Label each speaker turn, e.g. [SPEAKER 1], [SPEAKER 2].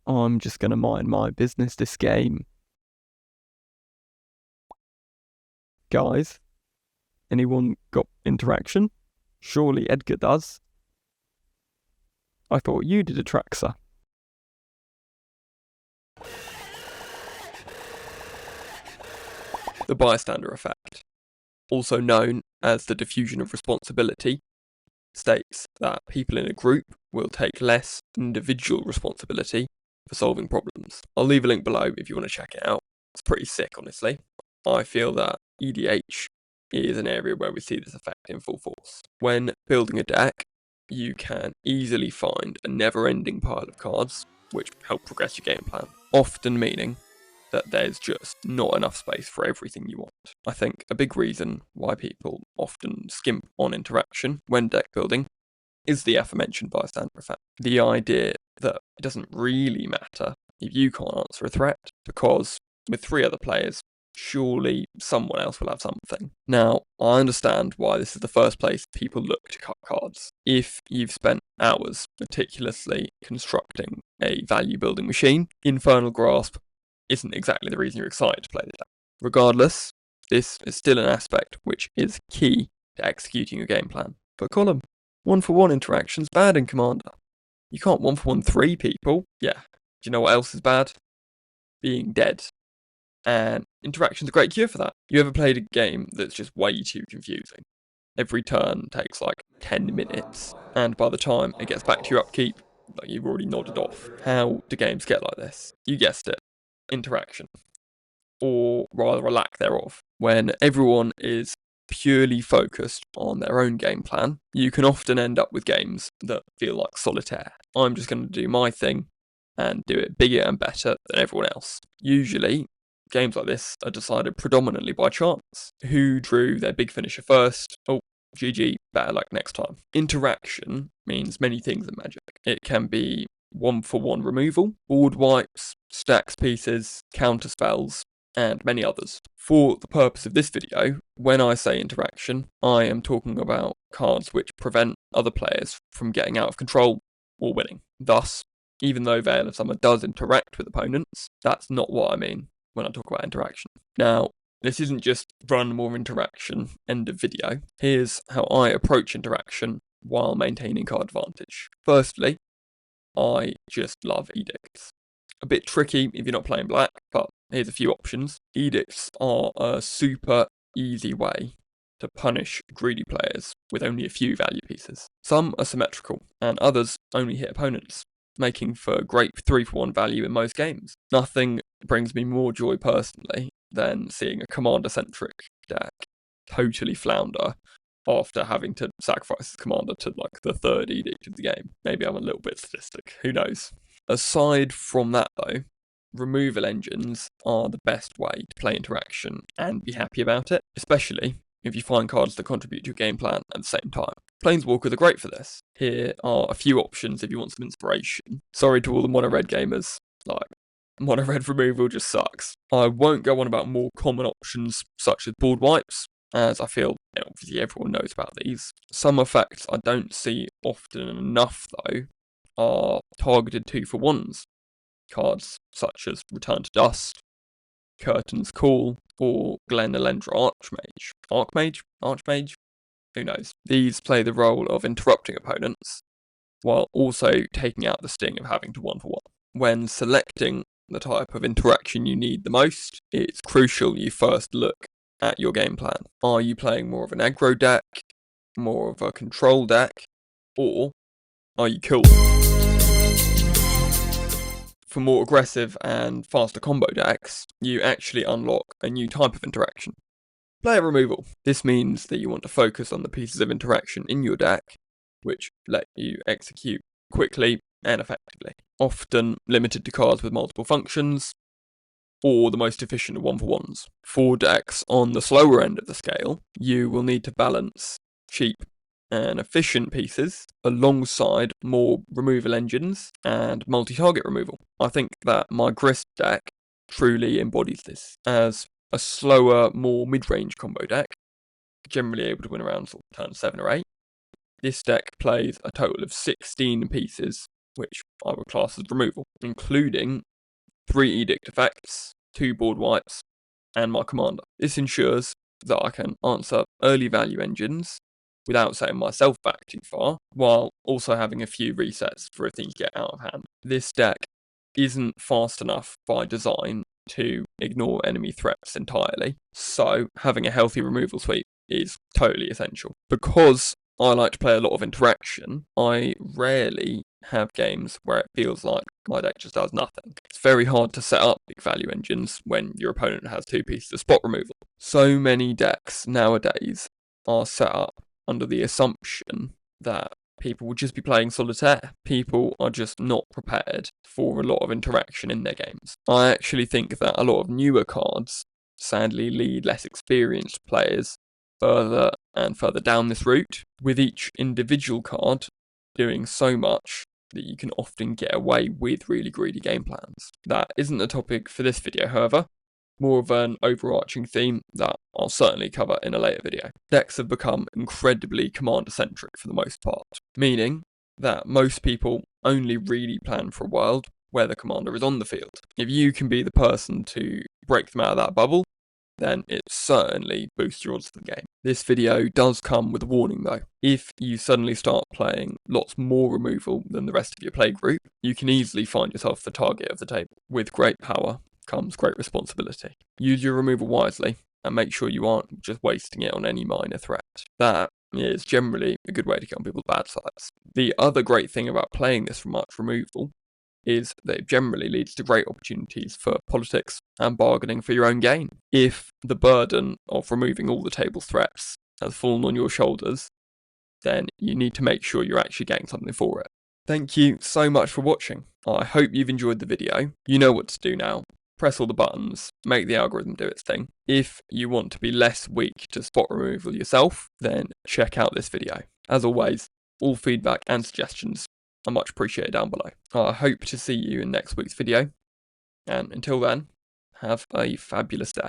[SPEAKER 1] I'm just going to mind my business this game. Guys, anyone got interaction? Surely Edgar does. I thought you did Atraxa. The bystander effect, also known as the diffusion of responsibility, states that people in a group will take less individual responsibility for solving problems. I'll leave a link below if you want to check it out. It's pretty sick, honestly. I feel that EDH is an area where we see this effect in full force. When building a deck, you can easily find a never-ending pile of cards which help progress your game plan, often meaning that there's just not enough space for everything you want. I think a big reason why people often skimp on interaction when deck building is the aforementioned bystander effect. The idea that it doesn't really matter if you can't answer a threat, because with 3 other players, surely someone else will have something. Now, I understand why this is the first place people look to cut cards. If you've spent hours meticulously constructing a value building machine, Infernal Grasp isn't exactly the reason you're excited to play the deck. Regardless, this is still an aspect which is key to executing your game plan. But Column, 1-for-1 interaction's bad in Commander. You can't 1-for-1 3 people. Yeah. Do you know what else is bad? Being dead. And interaction's a great cure for that. You ever played a game that's just way too confusing? Every turn takes like 10 minutes, and by the time it gets back to your upkeep, like you've already nodded off. How do games get like this? You guessed it. Interaction, or rather a lack thereof. When everyone is purely focused on their own game plan, you can often end up with games that feel like solitaire. I'm just going to do my thing and do it bigger and better than everyone else. Usually, games like this are decided predominantly by chance. Who drew their big finisher first? Oh, GG, better luck next time. Interaction means many things in Magic. It can be 1-for-1 removal, board wipes, stacks pieces, counter spells, and many others. For the purpose of this video, when I say interaction, I am talking about cards which prevent other players from getting out of control or winning. Thus, even though Veil of Summer does interact with opponents, that's not what I mean when I talk about interaction. Now, this isn't just run more interaction, end of video. Here's how I approach interaction while maintaining card advantage. Firstly, I just love edicts. A bit tricky if you're not playing black, but here's a few options. Edicts are a super easy way to punish greedy players with only a few value pieces. Some are symmetrical, and others only hit opponents, making for great 3-for-1 value in most games. Nothing brings me more joy personally than seeing a commander-centric deck totally flounder after having to sacrifice his commander to like the 3rd edict of the game. Maybe I'm a little bit sadistic, who knows. Aside from that though, removal engines are the best way to play interaction and be happy about it, especially if you find cards that contribute to your game plan at the same time. Planeswalkers are great for this. Here are a few options if you want some inspiration. Sorry to all the mono-red gamers, like, mono-red removal just sucks. I won't go on about more common options such as board wipes, as I feel obviously everyone knows about these. Some effects I don't see often enough though are targeted 2-for-1s. Cards such as Return to Dust, Curtain's Call, or Glenelendra Archmage? Who knows? These play the role of interrupting opponents, while also taking out the sting of having to 1-for-1. When selecting the type of interaction you need the most, it's crucial you first look at your game plan. Are you playing more of an aggro deck, more of a control deck, or are you cool? For more aggressive and faster combo decks, you actually unlock a new type of interaction. Player removal. This means that you want to focus on the pieces of interaction in your deck which let you execute quickly and effectively. Often limited to cards with multiple functions, or the most efficient 1-for-1s. For decks on the slower end of the scale, you will need to balance cheap and efficient pieces alongside more removal engines and multi-target removal. I think that my Grist deck truly embodies this as a slower, more mid-range combo deck, generally able to win around sort of turn 7 or 8. This deck plays a total of 16 pieces, which I would class as removal, including 3 edict effects, 2 board wipes, and my commander. This ensures that I can answer early value engines without setting myself back too far, while also having a few resets for if things get out of hand. This deck isn't fast enough by design to ignore enemy threats entirely, so having a healthy removal sweep is totally essential. Because I like to play a lot of interaction, I rarely have games where it feels like my deck just does nothing. It's very hard to set up big value engines when your opponent has 2 pieces of spot removal. So many decks nowadays are set up under the assumption that people will just be playing solitaire. People are just not prepared for a lot of interaction in their games. I actually think that a lot of newer cards sadly lead less experienced players further and further down this route, with each individual card doing so much that you can often get away with really greedy game plans. That isn't the topic for this video, however, more of an overarching theme that I'll certainly cover in a later video. Decks have become incredibly commander-centric for the most part, meaning that most people only really plan for a world where the commander is on the field. If you can be the person to break them out of that bubble, then it certainly boosts your odds of the game. This video does come with a warning though. If you suddenly start playing lots more removal than the rest of your play group, you can easily find yourself the target of the table. With great power comes great responsibility. Use your removal wisely and make sure you aren't just wasting it on any minor threat. That is generally a good way to get on people's bad sides. The other great thing about playing this much removal is that it generally leads to great opportunities for politics and bargaining for your own gain. If the burden of removing all the table threats has fallen on your shoulders, then you need to make sure you're actually getting something for it. Thank you so much for watching. I hope you've enjoyed the video. You know what to do now. Press all the buttons, make the algorithm do its thing. If you want to be less weak to spot removal yourself, then check out this video. As always, all feedback and suggestions are much appreciated down below. I hope to see you in next week's video, and until then, have a fabulous day.